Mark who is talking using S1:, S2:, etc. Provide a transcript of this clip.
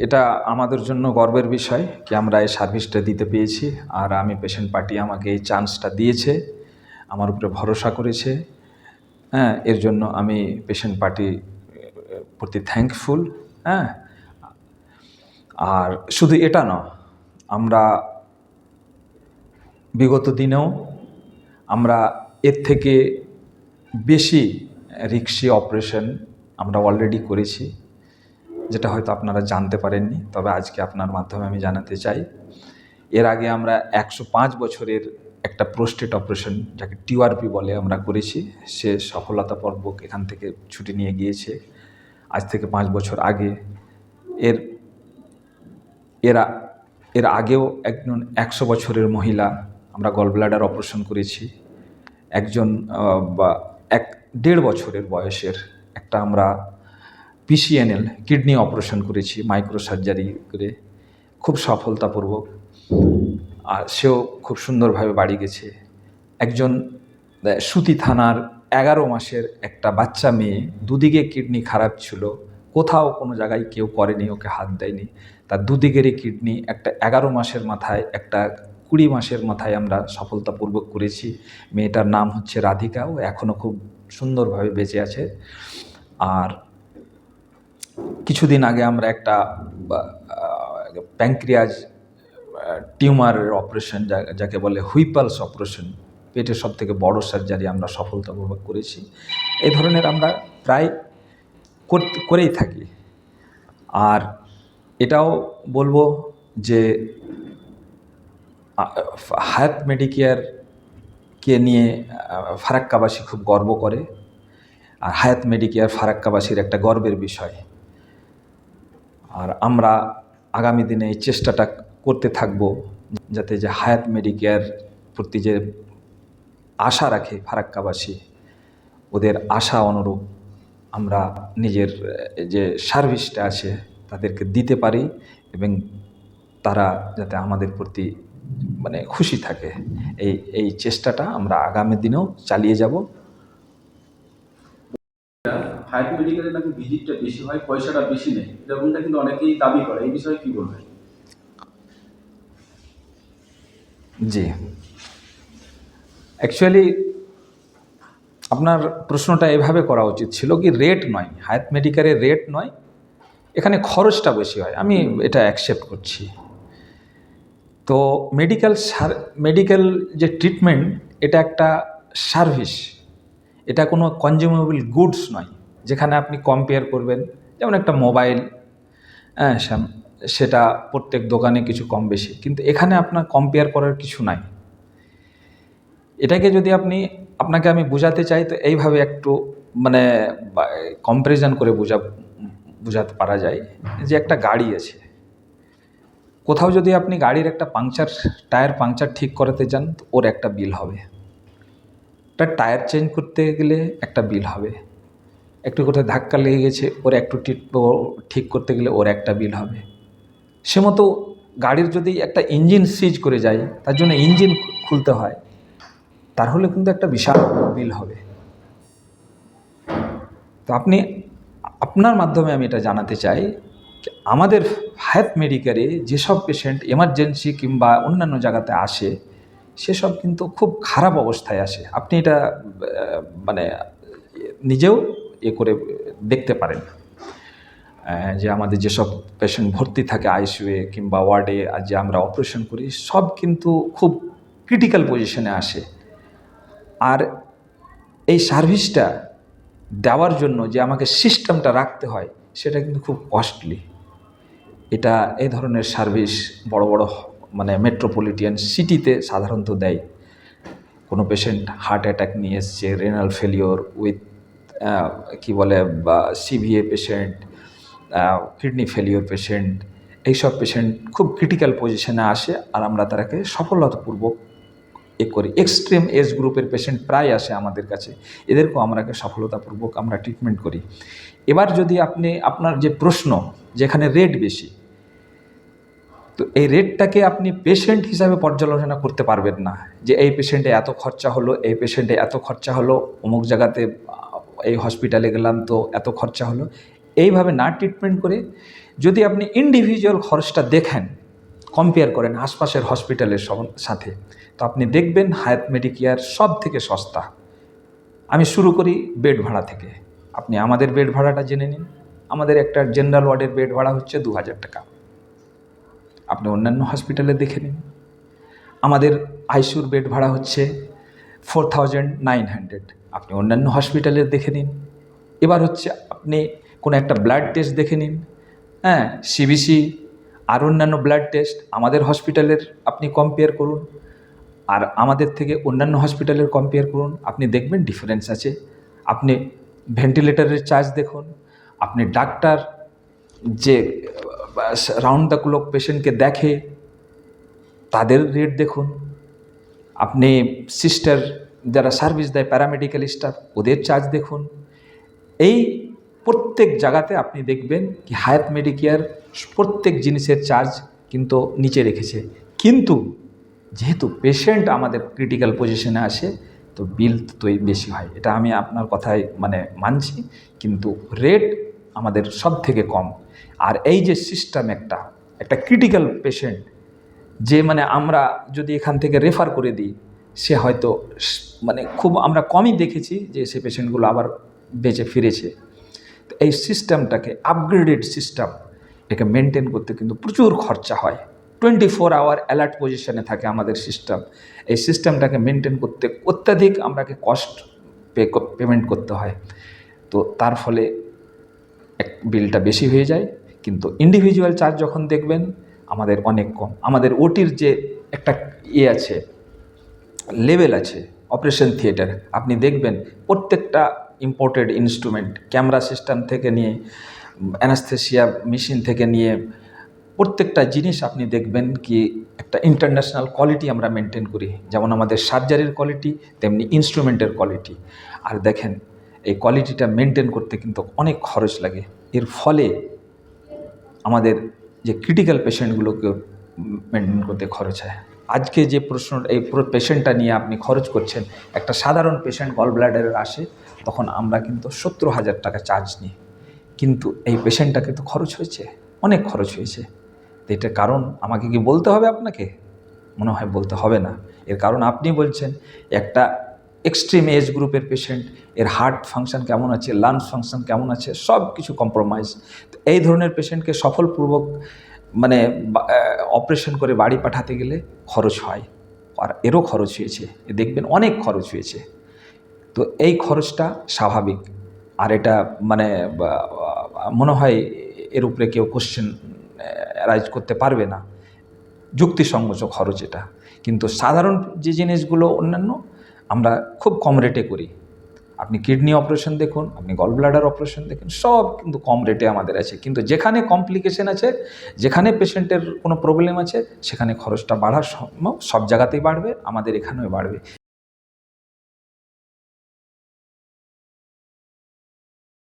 S1: এটা আমাদের জন্য গর্বের বিষয় কি আমরা এই সার্ভিসটা দিতে পেরেছি। আর আমি পেশেন্ট পার্টি আমাকে এই চান্সটা দিয়েছে, আমার উপরে ভরসা করেছে। হ্যাঁ, এর জন্য আমি পেশেন্ট পার্টি প্রতি থ্যাঙ্কফুল। হ্যাঁ, আর শুধু এটা নয়, আমরা বিগত দিনেও আমরা এর থেকে বেশি রিস্কি অপারেশন আমরা অলরেডি করেছি, যেটা হয়তো আপনারা জানতে পারেননি, তবে আজকে আপনার মাধ্যমে আমি জানাতে চাই। এর আগে আমরা 105 বছরের একটা প্রোস্টেট অপারেশন, যাকে টিআরপি বলে, আমরা করেছি। সে সফলতাপূর্বক এখান থেকে ছুটি নিয়ে গিয়েছে আজ থেকে 5 বছর আগে। এর আগেও একজন 100 বছরের মহিলা আমরা গল ব্লাডার অপারেশন করেছি। একজন 1.5 বছরের বয়সের একটা আমরা পিসিএনএল কিডনি অপারেশন করেছি মাইক্রো সার্জারি করে, খুব সফলতাপূর্বক। আর সেও খুব সুন্দরভাবে বাড়ি গেছে। একজন সুতি থানার 11 মাসের একটা বাচ্চা মেয়ে, দুদিকে কিডনি খারাপ ছিল, কোথাও কোনো জায়গায় কেউ করেনি, ওকে হাত দেয়নি, তার দুদিকেরই কিডনি একটা 11 মাসের মাথায়, একটা 20 মাসের মাথায় আমরা সফলতাপূর্বক করেছি। মেয়েটার নাম হচ্ছে রাধিকা, ও এখনও খুব সুন্দরভাবে বেঁচে আছে। আর কিছুদিন আগে আমরা একটা প্যাঙ্ক্রিয়াজ টিউমারের অপারেশন, যাকে বলে হুইপালস অপারেশন, পেটের সবথেকে বড় সার্জারি, আমরা সফলতাপূর্বক করেছি। এই ধরনের আমরা প্রায় করেই থাকি। আর এটাও বলবো যে হায়াত মেডিকেয়ারকে নিয়ে ফারাক্কাবাসী খুব গর্ব করে। আর হায়াত মেডিকেয়ার ফারাক্কাবাসীর একটা গর্বের বিষয়। আর আমরা আগামী দিনে এই চেষ্টাটা করতে থাকব, যাতে যে হায়াত মেডিকেয়ার প্রতি যে আশা রাখে ফারাক্কাবাসী, ওদের আশা অনুরূপ আমরা নিজের যে সার্ভিসটা আছে তাদেরকে দিতে পারি, এবং তারা যাতে আমাদের প্রতি খুশি থাকে, এই চেষ্টাটা আমরা আগামী দিনেও চালিয়ে যাব।
S2: হায়াত মেডিকেলে নাকি ভিজিটটা বেশি হয়, পয়সাটা বেশি নেই, এরকমটা কিন্তু অনেকেই দাবি করে, এই বিষয়ে কি বলবেন?
S1: জি, অ্যাকচুয়ালি আপনার প্রশ্নটা এভাবে করা উচিত ছিল কি, রেট নয়, হায়াত মেডিকেলের রেট নয়, এখানে খরচটা বেশি হয়, আমি এটা অ্যাকসেপ্ট করছি। তো মেডিকেল যে ট্রিটমেন্ট, এটা একটা সার্ভিস, এটা কোনো কনজিউমেবল গুডস নয়, যেখানে আপনি কম্পেয়ার করবেন। যেমন একটা মোবাইল, সেটা প্রত্যেক দোকানে কিছু কম বেশি, কিন্তু এখানে আপনার কম্পেয়ার করার কিছু নাই। এটাকে যদি আপনাকে আমি বোঝাতে চাই, তো এইভাবে একটু কম্প্যারিজন করে বোঝাতে পারা যায় যে একটা গাড়ি আছে, কোথাও যদি আপনি গাড়ির একটা টায়ার পাংচার ঠিক করাতে যান, তো ওর একটা বিল হবে। একটা টায়ার চেঞ্জ করতে গেলে একটা বিল হবে। একটু কোথাও ধাক্কা লেগে গেছে, ওর একটু ঠিক করতে গেলে ওর একটা বিল হবে। সে মতো গাড়ির যদি একটা ইঞ্জিন সিজ করে যায়, তার জন্য ইঞ্জিন খুলতে হয়, তাহলে কিন্তু একটা বিশাল বিল হবে। তো আপনার মাধ্যমে আমি এটা জানাতে চাই, আমাদের হায়াত মেডিকেলে যেসব পেশেন্ট এমার্জেন্সি কিংবা অন্যান্য জায়গাতে আসে, সেসব কিন্তু খুব খারাপ অবস্থায় আসে। আপনি এটা নিজেও করে দেখতে পারেন যে আমাদের যেসব পেশেন্ট ভর্তি থাকে আইসিইউয়ে কিংবা ওয়ার্ডে, আর যে আমরা অপারেশন করি, সব কিন্তু খুব ক্রিটিক্যাল পজিশনে আসে। আর এই সার্ভিসটা দেওয়ার জন্য যে আমাকে সিস্টেমটা রাখতে হয়, সেটা কিন্তু খুব কস্টলি। এই ধরনের সার্ভিস বড় বড় মেট্রোপলিটিয়ান সিটিতে সাধারণত দেয়। কোনো পেশেন্ট হার্ট অ্যাটাক নিয়ে এসছে, renal failure with CVA patient, kidney failure patient, এইসব পেশেন্ট খুব ক্রিটিক্যাল পজিশনে আসে, আর আমরা তাকে সফলতাপূর্বক করি। এক্সট্রিম এজ গ্রুপের পেশেন্ট প্রায় আসে আমাদের কাছে, এদেরকেও আমরা সফলতাপূর্বক আমরা ট্রিটমেন্ট করি। এবার যদি আপনার যে প্রশ্ন, যেখানে রেট বেশি, তো এই রেটটাকে আপনি পেশেন্ট হিসাবে পর্যালোচনা করতে পারবেন না, যে এই পেশেন্টে এত খরচা হলো, এই পেশেন্টে এত খরচা হলো, অমুক জায়গাতে এই হসপিটালে গেলাম তো এত খরচা হলো। এইভাবে না ট্রিটমেন্ট করে যদি আপনি ইন্ডিভিজুয়াল খরচটা দেখেন, কম্পেয়ার করেন আশপাশের হসপিটালের সাথে, তো আপনি দেখবেন হায়াত মেডিকেয়ার সব থেকে সস্তা। আমি শুরু করি বেড ভাড়া থেকে। আপনি আমাদের বেড ভাড়াটা জেনে নিন। আমাদের একটা জেনারেল ওয়ার্ডের বেড ভাড়া হচ্ছে 2000 টাকা। আপনি অন্যান্য হসপিটালে দেখে নিন। আমাদের আইসিইউর বেড ভাড়া হচ্ছে 4900। আপনি অন্যান্য হসপিটালে দেখে নিন। এবার হচ্ছে আপনি কোনো একটা ব্লাড টেস্ট দেখে নিন, হ্যাঁ, সিবিসি আর অন্যান্য ব্লাড টেস্ট আমাদের হসপিটালের আপনি কম্পেয়ার করুন, আর আমাদের থেকে অন্যান্য হসপিটালের কম্পেয়ার করুন, আপনি দেখবেন ডিফারেন্স আছে। আপনি ভেন্টিলেটরের চার্জ দেখুন, আপনি ডাক্তার যে রাউন্ড দ্য ক্লক পেশেন্টকে দেখে তাদের রেট দেখুন, আপনি সিস্টার যারা সার্ভিস দেয় প্যারামেডিক্যাল স্টাফ ওদের চার্জ দেখুন। এই প্রত্যেক জায়গাতে আপনি দেখবেন কি হায়াত মেডিকেয়ার প্রত্যেক জিনিসের চার্জ কিন্তু নিচে রেখেছে, কিন্তু যেহেতু পেশেন্ট আমাদের ক্রিটিক্যাল পজিশনে আসে তো বিল তো বেশি হয়। এটা আমি আপনার কথায় মানছি, কিন্তু রেট আমাদের সব থেকে কম। আর এই যে সিস্টেম একটা ক্রিটিক্যাল পেশেন্ট যে আমরা যদি এখান থেকে রেফার করে দিই, সে হয়তো খুব আমরা কমই দেখেছি যে সে পেশেন্টগুলো আবার বেঁচে ফিরেছে। তো এই সিস্টেমটাকে আপগ্রেডেড সিস্টেম এটাকে মেনটেন করতে কিন্তু প্রচুর খরচা হয়। 24 আওয়ার অ্যালার্ট পজিশনে থাকে আমাদের সিস্টেম। এই সিস্টেমটাকে মেনটেন করতে অত্যাধিক আমরাকে কস্ট পেমেন্ট করতে হয়। তো তার ফলে বিলটা বেশি হয়ে যায়। কিন্তু ইন্ডিভিজুয়াল চার্জ যখন দেখবেন আমাদের অনেক কম। আমাদের ওটির যে একটা আছে, লেভেল আছে, অপারেশন থিয়েটার, আপনি দেখবেন প্রত্যেকটা ইম্পোর্টেড ইনস্ট্রুমেন্ট, ক্যামেরা সিস্টেম থেকে নিয়ে অ্যানাস্থেসিয়া মেশিন থেকে নিয়ে প্রত্যেকটা জিনিস আপনি দেখবেন কি একটা ইন্টারন্যাশনাল কোয়ালিটি আমরা মেনটেন করি। যেমন আমাদের সার্জারির কোয়ালিটি, তেমনি ইনস্ট্রুমেন্টের কোয়ালিটি। আর দেখেন এই কোয়ালিটিটা মেনটেন করতে কিন্তু অনেক খরচ লাগে। এর ফলে আমাদের যে ক্রিটিক্যাল পেশেন্টগুলোকে মেনটেন করতে খরচ হয়। আজকে যে প্রশ্ন, এই পুরো পেশেন্টটা নিয়ে আপনি খরচ করছেন, একটা সাধারণ পেশেন্ট গল ব্লাডারের আসে তখন আমরা কিন্তু 70,000 টাকা চার্জ নিই, কিন্তু এই পেশেন্টটা কিন্তু খরচ হয়েছে, অনেক খরচ হয়েছে। তো এটার কারণ আমাকে কি বলতে হবে আপনাকে? মনে হয় বলতে হবে না। এর কারণ আপনি বলছেন একটা এক্সট্রিম এজ গ্রুপের পেশেন্ট, এর হার্ট ফাংশন কেমন আছে, লাংস ফাংশন কেমন আছে, সব কিছু কম্প্রোমাইজ। তো এই ধরনের পেশেন্টকে সফলপূর্বক অপারেশন করে বাড়ি পাঠাতে গেলে খরচ হয়, আর এরও খরচ হয়েছে, দেখবেন অনেক খরচ হয়েছে। তো এই খরচটা স্বাভাবিক, আর এটা মনে হয় এর উপরে কেউ কোশ্চেন রাইজ করতে পারবে না, যুক্তিসঙ্গত খরচ এটা। কিন্তু সাধারণ যে জিনিসগুলো অন্যান্য আমরা খুব কম রেটে করি। আপনি কিডনি অপারেশন দেখুন, আপনি গল ব্লাডার অপারেশন দেখুন, সব কিন্তু কম রেটে আমাদের আছে। কিন্তু যেখানে কমপ্লিকেশন আছে, যেখানে পেশেন্টের কোনো প্রবলেম আছে, সেখানে খরচটা বাড়ার সম্ভব, সব জায়গাতেই বাড়বে, আমাদের এখানেও বাড়বে।